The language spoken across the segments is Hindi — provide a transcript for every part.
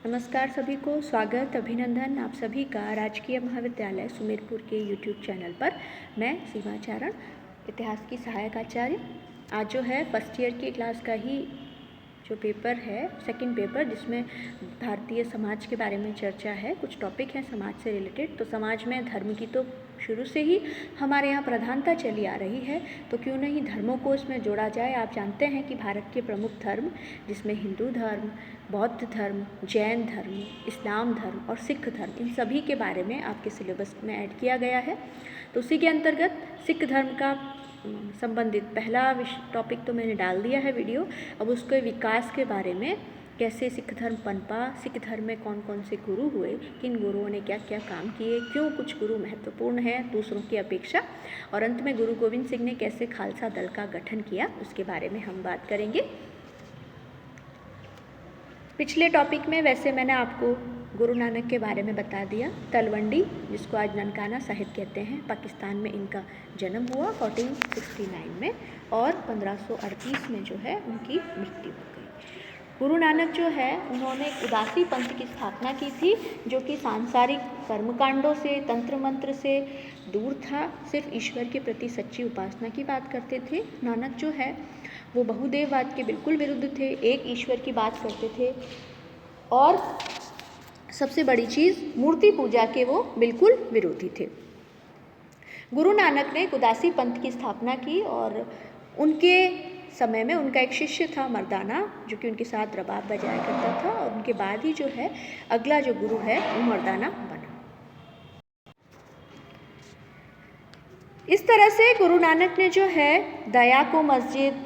नमस्कार सभी को, स्वागत अभिनंदन आप सभी का राजकीय महाविद्यालय सुमेरपुर के यूट्यूब चैनल पर। मैं सीमा चारण, इतिहास की सहायक आचार्य। आज जो है फर्स्ट ईयर की क्लास का ही जो पेपर है, सेकंड पेपर, जिसमें भारतीय समाज के बारे में चर्चा है। कुछ टॉपिक हैं समाज से रिलेटेड। तो समाज में धर्म की तो शुरू से ही हमारे यहाँ प्रधानता चली आ रही है, तो क्यों नहीं धर्मों को इसमें जोड़ा जाए। आप जानते हैं कि भारत के प्रमुख धर्म, जिसमें हिंदू धर्म, बौद्ध धर्म, जैन धर्म, इस्लाम धर्म और सिख धर्म, इन सभी के बारे में आपके सिलेबस में ऐड किया गया है। तो उसी के अंतर्गत सिख धर्म का संबंधित पहला टॉपिक तो मैंने डाल दिया है वीडियो। अब उसके विकास के बारे में, कैसे सिख धर्म पनपा, सिख धर्म में कौन कौन से गुरु हुए, किन गुरुओं ने क्या क्या काम किए, क्यों कुछ गुरु महत्वपूर्ण हैं दूसरों की अपेक्षा, और अंत में गुरु गोविंद सिंह ने कैसे खालसा दल का गठन किया, उसके बारे में हम बात करेंगे। पिछले टॉपिक में वैसे मैंने आपको गुरु नानक के बारे में बता दिया। तलवंडी, जिसको आज ननकाना साहिब कहते हैं, पाकिस्तान में इनका जन्म हुआ 1469 में और 1538 में जो है उनकी मृत्यु हो गई। गुरु नानक जो है उन्होंने उदासी पंथ की स्थापना की थी, जो कि सांसारिक कर्मकांडों से, तंत्र मंत्र से दूर था, सिर्फ ईश्वर के प्रति सच्ची उपासना की बात करते थे। नानक जो है वो बहुदेववाद के बिल्कुल विरुद्ध थे, एक ईश्वर की बात करते थे, और सबसे बड़ी चीज़ मूर्ति पूजा के वो बिल्कुल विरोधी थे। गुरु नानक ने उदासी पंथ की स्थापना की और उनके समय में उनका एक शिष्य था मर्दाना, जो कि उनके साथ रबाब बजाया करता था, और उनके बाद ही जो है अगला जो गुरु है वो मर्दाना बना। इस तरह से गुरु नानक ने जो है दया को मस्जिद,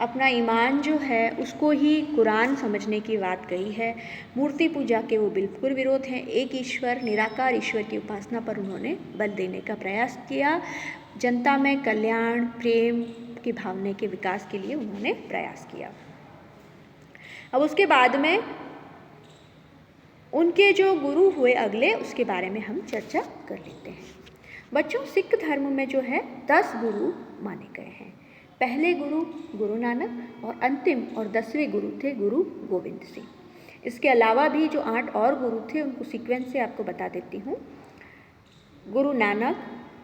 अपना ईमान जो है उसको ही कुरान समझने की बात कही है। मूर्ति पूजा के वो बिल्कुल विरोध हैं। एक ईश्वर, निराकार ईश्वर की उपासना पर उन्होंने बल देने का प्रयास किया। जनता में कल्याण, प्रेम की भावना के विकास के लिए उन्होंने प्रयास किया। अब उसके बाद में उनके जो गुरु हुए अगले, उसके बारे में हम चर्चा कर लेते हैं। बच्चों, सिख धर्म में जो है 10 गुरु माने गए हैं। पहले गुरु गुरु नानक और अंतिम और 10वें गुरु थे गुरु गोविंद सिंह। इसके अलावा भी जो 8 और गुरु थे उनको सीक्वेंस से आपको बता देती हूँ। गुरु नानक,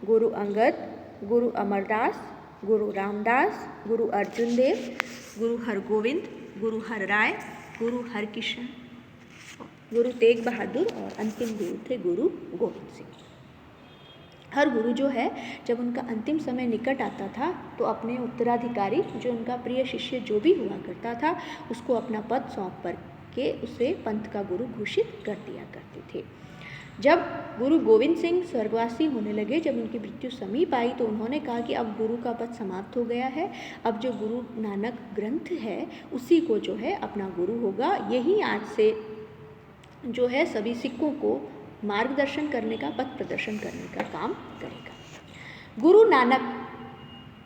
गुरु अंगद, गुरु अमरदास, गुरु रामदास, गुरु अर्जुन देव, गुरु हरगोविंद, गुरु हरराय, गुरु हरकिशन, गुरु तेग बहादुर, और अंतिम गुरु थे गुरु गोविंद सिंह। हर गुरु जो है जब उनका अंतिम समय निकट आता था तो अपने उत्तराधिकारी, जो उनका प्रिय शिष्य जो भी हुआ करता था, उसको अपना पद सौंप कर के उसे पंथ का गुरु घोषित कर दिया करते थे। जब गुरु गोविंद सिंह स्वर्गवासी होने लगे, जब उनकी मृत्यु समीप आई, तो उन्होंने कहा कि अब गुरु का पद समाप्त हो गया है, अब जो गुरु नानक ग्रंथ है उसी को जो है अपना गुरु होगा। यही आज से जो है सभी सिखों को मार्गदर्शन करने का, पथ प्रदर्शन करने का काम करेगा। गुरु नानक,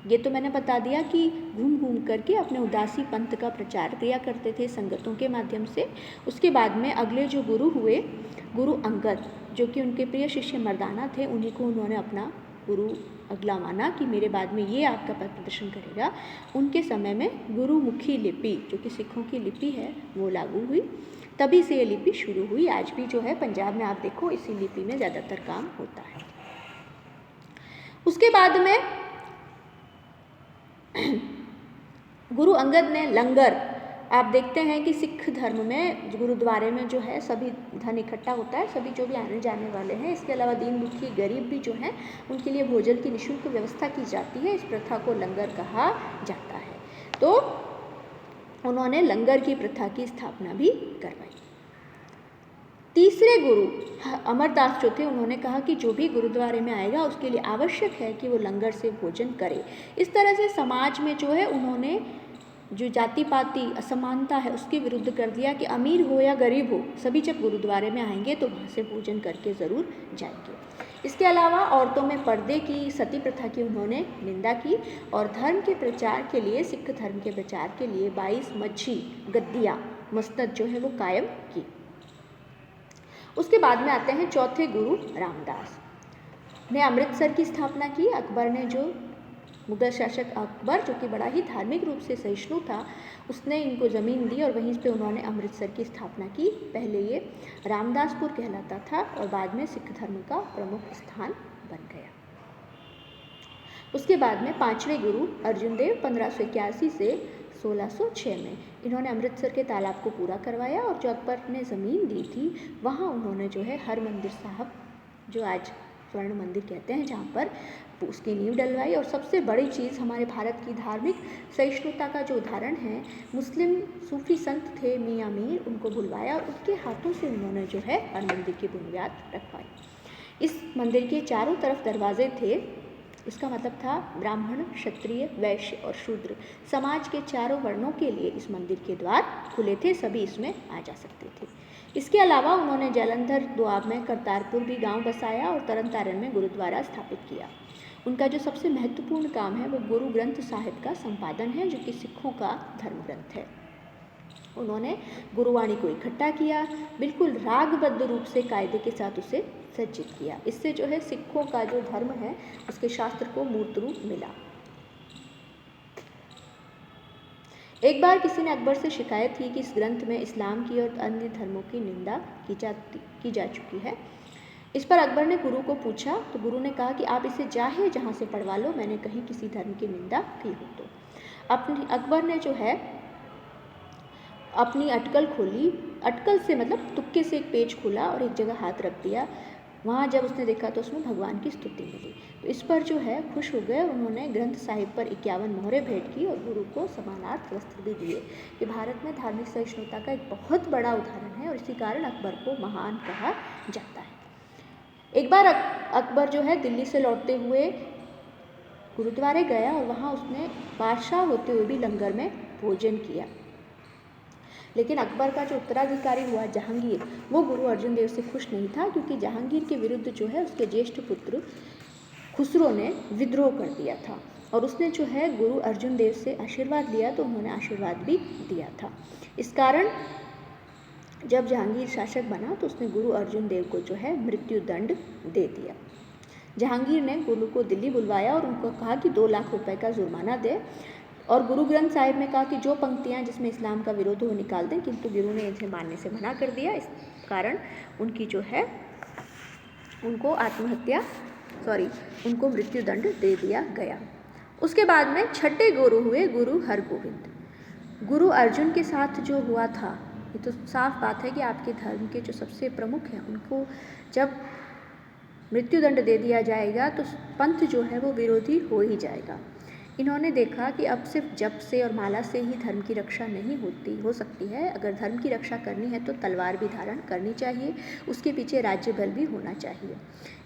ये तो मैंने बता दिया कि घूम घूम करके अपने उदासी पंथ का प्रचार किया करते थे संगतों के माध्यम से। उसके बाद में अगले जो गुरु हुए गुरु अंगद, जो कि उनके प्रिय शिष्य मर्दाना थे, उन्हीं को उन्होंने अपना गुरु अगला माना कि मेरे बाद में ये आपका पथ प्रदर्शन करेगा। उनके समय में गुरुमुखी लिपि, जो कि सिखों की लिपि है, वो लागू हुई। तभी से ये लिपि शुरू हुई। आज भी जो है पंजाब में आप देखो इसी लिपि में ज़्यादातर काम होता है। उसके बाद में गुरु अंगद ने लंगर, आप देखते हैं कि सिख धर्म में गुरुद्वारे में जो है सभी धन इकट्ठा होता है, सभी जो भी आने जाने वाले हैं, इसके अलावा दीन दुखी गरीब भी जो हैं उनके लिए भोजन की निःशुल्क व्यवस्था की जाती है। इस प्रथा को लंगर कहा जाता है। तो उन्होंने लंगर की प्रथा की स्थापना भी करवाई। तीसरे गुरु अमरदास जो थे, उन्होंने कहा कि जो भी गुरुद्वारे में आएगा उसके लिए आवश्यक है कि वो लंगर से भोजन करे। इस तरह से समाज में जो है उन्होंने जो जाति पाति असमानता है उसके विरुद्ध कर दिया कि अमीर हो या गरीब हो, सभी जब गुरुद्वारे में आएंगे तो वहाँ से भोजन करके ज़रूर जाएंगे। इसके अलावा औरतों में पर्दे की, सती प्रथा की उन्होंने निंदा की, और धर्म के प्रचार के लिए, सिख धर्म के प्रचार के लिए 22 मच्छी गद्दियाँ, मसनद जो है वो कायम की। उसके बाद में आते हैं चौथे गुरु रामदास ने अमृतसर की स्थापना की। अकबर ने जो मुगल शासक अकबर, जो कि बड़ा ही धार्मिक रूप से सहिष्णु था, उसने इनको ज़मीन दी और वहीं पे उन्होंने अमृतसर की स्थापना की। पहले ये रामदासपुर कहलाता था और बाद में सिख धर्म का प्रमुख स्थान बन गया। उसके बाद में पांचवें गुरु अर्जुन देव 1581 से 1606 में इन्होंने अमृतसर के तालाब को पूरा करवाया और जो अकबर ने ज़मीन दी थी वहाँ उन्होंने जो है हरमंदिर साहब, जो आज स्वर्ण मंदिर कहते हैं, जहाँ पर उसकी नींव डलवाई। और सबसे बड़ी चीज़, हमारे भारत की धार्मिक सहिष्णुता का जो उदाहरण है, मुस्लिम सूफी संत थे मियाँ मीर, उनको बुलवाया और उनके हाथों से उन्होंने जो है हरमंदिर की बुनियाद रखवाई। इस मंदिर के चारों तरफ दरवाजे थे। इसका मतलब था ब्राह्मण, क्षत्रिय, वैश्य और शूद्र समाज के चारों वर्णों के लिए इस मंदिर के द्वार खुले थे, सभी इसमें आ जा सकते थे। इसके अलावा उन्होंने जालंधर दोआब में करतारपुर भी गांव बसाया और तरन तारण में गुरुद्वारा स्थापित किया। उनका जो सबसे महत्वपूर्ण काम है वो गुरु ग्रंथ साहिब का संपादन है, जो कि सिखों का धर्म ग्रंथ है। उन्होंने गुरुवाणी को इकट्ठा किया, बिल्कुल रागबद्ध रूप से कायदे के साथ उसे सज्जित किया। इससे जो है सिखों का जो धर्म है उसके शास्त्र को मूर्त रूप मिला। एक बार किसी ने अकबर से शिकायत की कि इस ग्रंथ में इस्लाम की और अन्य धर्मों की निंदा की जा चुकी है। इस पर अकबर ने गुरु को पूछा तो गुरु ने कहा कि आप इसे चाहे जहाँ से पढ़वा लो, मैंने कहीं किसी धर्म की निंदा की हो तो। अकबर ने जो है अपनी अटकल खोली, अटकल से मतलब तुक्के से एक पेज खोला और एक जगह हाथ रख दिया। वहाँ जब उसने देखा तो उसमें भगवान की स्तुति मिली। तो इस पर जो है खुश हो गए। उन्होंने ग्रंथ साहिब पर 51 मोहरें भेंट की और गुरु को समानार्थ वस्त्र भी दिए। ये भारत में धार्मिक सहिष्णुता का एक बहुत बड़ा उदाहरण है और इसी कारण अकबर को महान कहा जाता है। एक बार अकबर जो है दिल्ली से लौटते हुए गुरुद्वारे गया और वहाँ उसने बादशाह होते हुए भी लंगर में भोजन किया। लेकिन अकबर का जो उत्तराधिकारी हुआ जहांगीर, वो गुरु अर्जुन देव से खुश नहीं था, क्योंकि जहांगीर के विरुद्ध जो है उसके ज्येष्ठ पुत्र खुसरो ने विद्रोह कर दिया था और उसने जो है गुरु अर्जुन देव से आशीर्वाद लिया तो उन्होंने आशीर्वाद भी दिया था। इस कारण जब जहांगीर शासक बना तो उसने गुरु अर्जुन देव को जो है मृत्यु दंड दे दिया। जहांगीर ने गुरु को दिल्ली बुलवाया और उनको कहा कि 2 लाख रुपए का जुर्माना दे और गुरु ग्रंथ साहिब में कहा कि जो पंक्तियां जिसमें इस्लाम का विरोध हो निकाल दें, किंतु गुरु ने इसे मानने से मना कर दिया। इस कारण उनकी जो है उनको मृत्यु दंड दे दिया गया। उसके बाद में छठे गुरु हुए गुरु हरगोविंद। गुरु अर्जुन के साथ जो हुआ था, ये तो साफ बात है कि आपके धर्म के जो सबसे प्रमुख हैं उनको जब मृत्यु दंड दे दिया जाएगा तो पंथ जो है वो विरोधी हो ही जाएगा। इन्होंने देखा कि अब सिर्फ जप से और माला से ही धर्म की रक्षा नहीं हो सकती है। अगर धर्म की रक्षा करनी है तो तलवार भी धारण करनी चाहिए, उसके पीछे राज्य बल भी होना चाहिए।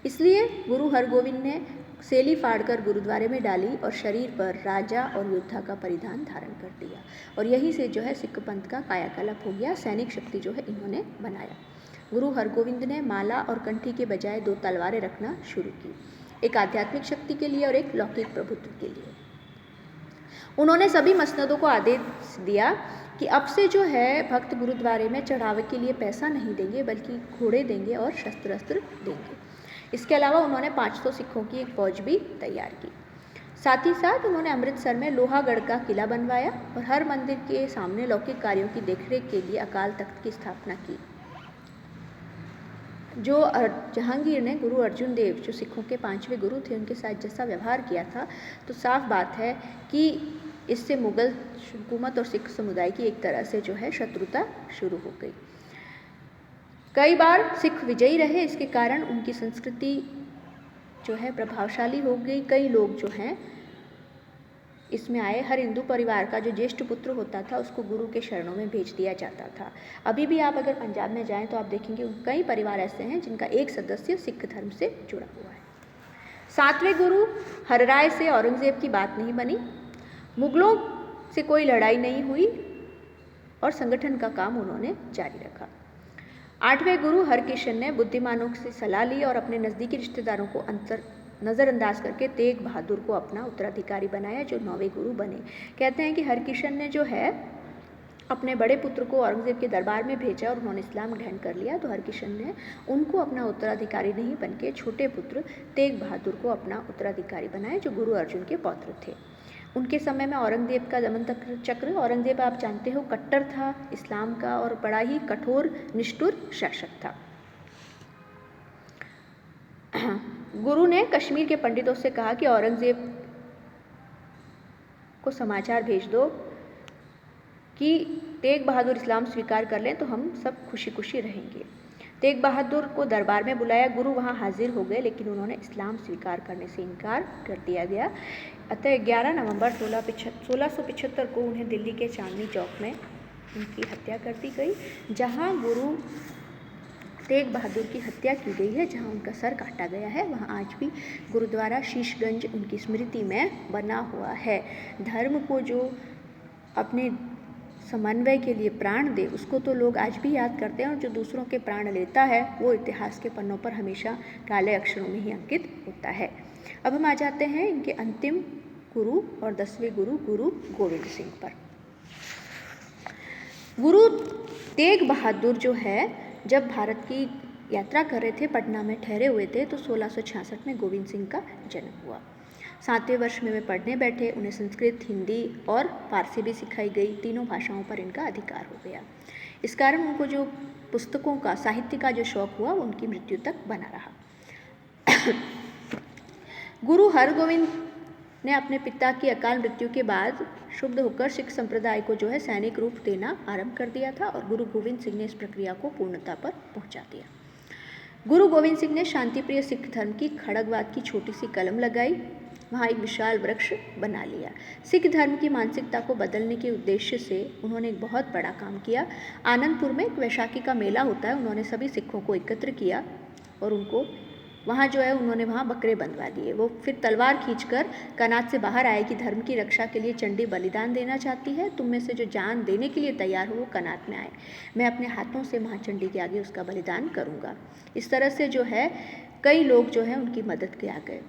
इसलिए गुरु हरगोविंद ने सेली फाड़कर गुरुद्वारे में डाली और शरीर पर राजा और योद्धा का परिधान धारण कर दिया और यहीं से जो है सिख पंथ का कायाकल्प हो गया। सैनिक शक्ति जो है इन्होंने बनाया। गुरु हरगोविंद ने माला और कंठी के बजाय 2 तलवारें रखना शुरू की, एक आध्यात्मिक शक्ति के लिए और एक लौकिक प्रभुत्व के लिए। उन्होंने सभी मसनदों को आदेश दिया कि अब से जो है भक्त गुरुद्वारे में चढ़ावे के लिए पैसा नहीं देंगे, बल्कि घोड़े देंगे और शस्त्र देंगे। इसके अलावा उन्होंने 500 सिखों की एक फौज भी तैयार की। साथ ही साथ उन्होंने अमृतसर में लोहागढ़ का किला बनवाया और हर मंदिर के सामने लौकिक कार्यों की देखरेख के लिए अकाल तख्त की स्थापना की। जो जहांगीर ने गुरु अर्जुन देव, जो सिखों के 5वें गुरु थे, उनके साथ जैसा व्यवहार किया था, तो साफ बात है कि इससे मुगल हुकूमत और सिख समुदाय की एक तरह से जो है शत्रुता शुरू हो गई। कई बार सिख विजयी रहे, इसके कारण उनकी संस्कृति जो है प्रभावशाली हो गई। कई लोग जो हैं इसमें आए। हर हिंदू परिवार का जो ज्येष्ठ पुत्र होता था उसको गुरु के शरणों में भेज दिया जाता था। अभी भी आप अगर पंजाब में जाएं तो आप देखेंगे कई परिवार ऐसे हैं जिनका एक सदस्य सिख धर्म से जुड़ा हुआ है। 7वें गुरु हरराय से औरंगजेब की बात नहीं बनी, मुगलों से कोई लड़ाई नहीं हुई और संगठन का काम उन्होंने जारी रखा। 8वें गुरु हरकिशन ने बुद्धिमानों से सलाह ली और अपने नज़दीकी रिश्तेदारों को नज़रअंदाज करके तेग बहादुर को अपना उत्तराधिकारी बनाया, जो 9वें गुरु बने। कहते हैं कि हरकिशन ने जो है अपने बड़े पुत्र को औरंगज़ेब के दरबार में भेजा और उन्होंने इस्लाम ग्रहण कर लिया तो हरकिशन ने उनको अपना उत्तराधिकारी नहीं बनके छोटे पुत्र तेग बहादुर को अपना उत्तराधिकारी बनाया, जो गुरु अर्जुन के पौत्र थे। उनके समय में औरंगज़ेब का दमन चक्र, औरंगज़ेब आप जानते हो कट्टर था इस्लाम का और बड़ा ही कठोर निष्ठुर शासक था। गुरु ने कश्मीर के पंडितों से कहा कि औरंगज़ेब को समाचार भेज दो कि तेग बहादुर इस्लाम स्वीकार कर लें तो हम सब खुशी खुशी रहेंगे। तेग बहादुर को दरबार में बुलाया, गुरु वहाँ हाजिर हो गए, लेकिन उन्होंने इस्लाम स्वीकार करने से इनकार कर दिया गया। अतः 11 नवंबर 1675 को उन्हें दिल्ली के चांदनी चौक में उनकी हत्या कर दी गई, जहाँ गुरु तेग बहादुर की हत्या की गई है, जहाँ उनका सर काटा गया है। वहाँ आज भी गुरुद्वारा शीशगंज उनकी स्मृति में बना हुआ है। धर्म को जो अपने समन्वय के लिए प्राण दे उसको तो लोग आज भी याद करते हैं, और जो दूसरों के प्राण लेता है वो इतिहास के पन्नों पर हमेशा काले अक्षरों में ही अंकित होता है। अब हम आ जाते हैं इनके अंतिम गुरु और 10वें गुरु, गुरु गोविंद सिंह पर। गुरु तेग बहादुर जो है जब भारत की यात्रा कर रहे थे, पटना में ठहरे हुए थे, तो 1666 में गोविंद सिंह का जन्म हुआ। 7वें वर्ष में वे पढ़ने बैठे, उन्हें संस्कृत, हिंदी और फारसी भी सिखाई गई। तीनों भाषाओं पर इनका अधिकार हो गया। इस कारण उनको जो पुस्तकों का, साहित्य का जो शौक हुआ वो उनकी मृत्यु तक बना रहा। गुरु हरगोविंद ने अपने पिता की अकाल मृत्यु के बाद शुद्ध होकर सिख संप्रदाय को जो है सैनिक रूप देना आरंभ कर दिया था, और गुरु गोविंद सिंह ने इस प्रक्रिया को पूर्णता पर पहुंचा दिया। गुरु गोविंद सिंह ने शांतिप्रिय सिख धर्म की खड़गवाद की छोटी सी कलम लगाई, वहाँ एक विशाल वृक्ष बना लिया। सिख धर्म की मानसिकता को बदलने के उद्देश्य से उन्होंने एक बहुत बड़ा काम किया। आनंदपुर में एक वैशाखी का मेला होता है, उन्होंने सभी सिखों को एकत्र किया और उनको वहाँ जो है उन्होंने वहाँ बकरे बंधवा दिए। वो फिर तलवार खींचकर कनात से बाहर आए कि धर्म की रक्षा के लिए चंडी बलिदान देना चाहती है, तुम में से जो जान देने के लिए तैयार हो वो कनात में आए, मैं अपने हाथों से महाचंडी के आगे उसका बलिदान करूँगा। इस तरह से जो है कई लोग जो है उनकी मदद के आ गए।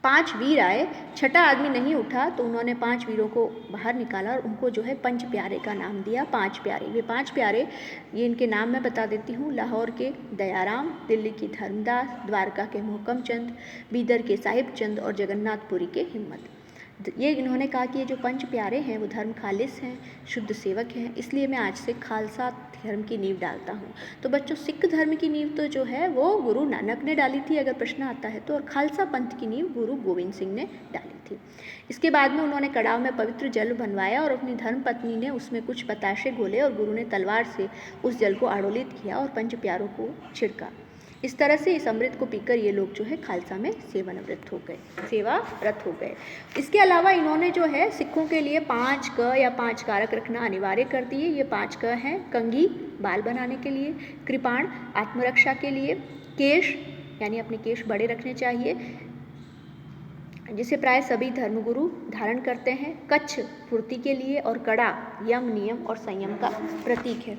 5 वीर आए, छठा आदमी नहीं उठा तो उन्होंने 5 वीरों को बाहर निकाला और उनको जो है पंच प्यारे का नाम दिया। 5 प्यारे, वे 5 प्यारे, ये इनके नाम मैं बता देती हूँ। लाहौर के दयाराम, दिल्ली की धर्मदास, द्वारका के मोहकम चंद, बीदर के साहिब चंद और जगन्नाथपुरी के हिम्मत। ये इन्होंने कहा कि ये जो पंच प्यारे हैं वो धर्म खालिस हैं, शुद्ध सेवक हैं, इसलिए मैं आज से खालसा धर्म की नींव डालता हूँ। तो बच्चों, सिख धर्म की नींव तो जो है वो गुरु नानक ने डाली थी, अगर प्रश्न आता है तो, और खालसा पंथ की नींव गुरु गोविंद सिंह ने डाली थी। इसके बाद में उन्होंने कड़ाव में पवित्र जल बनवाया और अपनी धर्म पत्नी ने उसमें कुछ बताशे घोले और गुरु ने तलवार से उस जल को आड़ोलित किया और पंच प्यारों को छिड़का। इस तरह से इस अमृत को पीकर ये लोग जो है खालसा में सेवारत हो गए। इसके अलावा इन्होंने जो है सिखों के लिए 5 क या 5 कारक रखना अनिवार्य कर दिए। ये 5 क हैं: कंघी बाल बनाने के लिए, कृपाण आत्मरक्षा के लिए, केश यानी अपने केश बड़े रखने चाहिए जिसे प्राय सभी धर्मगुरु धारण करते हैं, कच्छ फुर्ती के लिए, और कड़ा यम, नियम और संयम का प्रतीक है।